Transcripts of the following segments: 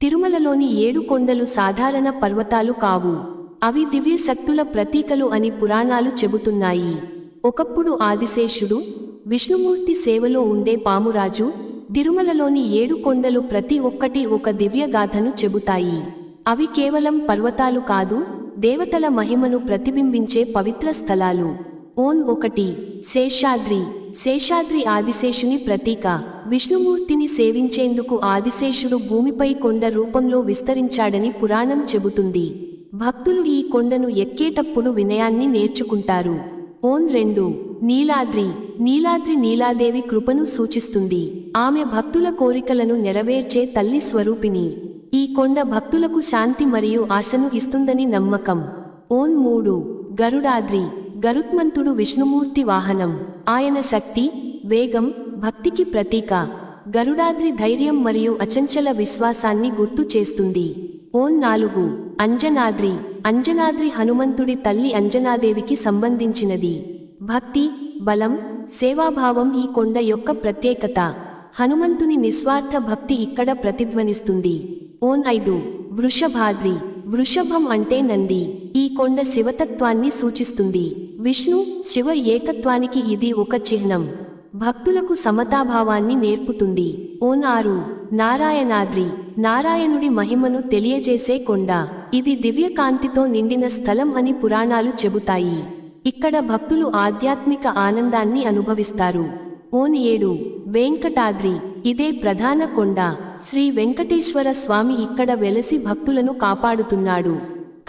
తిరుమలలోని 7 కొండలు సాధారణ పర్వతాలు కావు. అవి దివ్య శక్తుల ప్రతీకలు అని పురాణాలు చెబుతున్నాయి. ఒకప్పుడు ఆదిశేషుడు, విష్ణుమూర్తి సేవలో ఉండే పామురాజు, తిరుమలలోని 7 కొండలు ప్రతి ఒక్కటి ఒక దివ్యగాథను చెబుతాయి. అవి కేవలం పర్వతాలు కాదు, దేవతల మహిమను ప్రతిబింబించే పవిత్ర స్థలాలు. 1 శేషాద్రి. శేషాద్రి ఆదిశేషుని ప్రతీక. విష్ణుమూర్తిని సేవించేందుకు ఆదిశేషుడు భూమిపై కొండ రూపంలో విస్తరించాడని పురాణం చెబుతుంది. భక్తులు ఈ కొండను ఎక్కేటప్పుడు వినయాన్ని నేర్చుకుంటారు. 2 నీలాద్రి. నీలాద్రి నీలాదేవి కృపను సూచిస్తుంది. ఆమె భక్తుల కోరికలను నెరవేర్చే తల్లి స్వరూపిణి. ఈ కొండ భక్తులకు శాంతి మరియు ఆశను ఇస్తుందని నమ్మకం. 3 గరుడాద్రి. గరుత్మంతుడు విష్ణుమూర్తి వాహనం. ఆయన శక్తి, వేగం, భక్తికి ప్రతీక. గరుడాద్రి ధైర్యం మరియు అచంచల విశ్వాసాన్ని గుర్తు చేస్తుంది. 4 అంజనాద్రి. అంజనాద్రి హనుమంతుడి తల్లి అంజనాదేవికి సంబంధించినది. భక్తి, బలం, సేవాభావం ఈ కొండ యొక్క ప్రత్యేకత. హనుమంతుని నిస్వార్థ భక్తి ఇక్కడ ప్రతిధ్వనిస్తుంది. 5 వృషభాద్రి. వృషభం అంటే నంది. ఈ కొండ శివతత్వాన్ని సూచిస్తుంది. విష్ణు, శివ ఏకత్వానికి ఇది ఒక చిహ్నం. భక్తులకు సమతాభావాన్ని నేర్పుతుంది. 6 నారాయణాద్రి. నారాయణుడి మహిమను తెలియజేసే కొండ. ఇది దివ్యకాంతితో నిండిన స్థలం అని పురాణాలు చెబుతాయి. ఇక్కడ భక్తులు ఆధ్యాత్మిక ఆనందాన్ని అనుభవిస్తారు. 7 వెంకటాద్రి. ఇదే ప్రధాన కొండ. శ్రీ వెంకటేశ్వర స్వామి ఇక్కడ వెలసి భక్తులను కాపాడుతున్నాడు.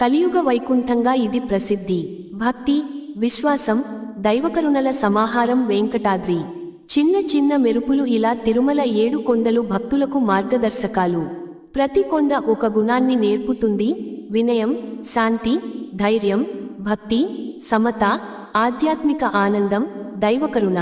కలియుగ వైకుంఠంగా ఇది ప్రసిద్ధి. భక్తి, విశ్వాసం, దైవకరుణల సమాహారం వెంకటాద్రి. చిన్న చిన్న మెరుపులు ఇలా తిరుమల 7 కొండలు భక్తులకు మార్గదర్శకాలు. ప్రతి కొండ ఒక గుణాన్ని నేర్పుతుంది: వినయం, శాంతి, ధైర్యం, భక్తి, సమత, ఆధ్యాత్మిక ఆనందం, దైవకరుణ.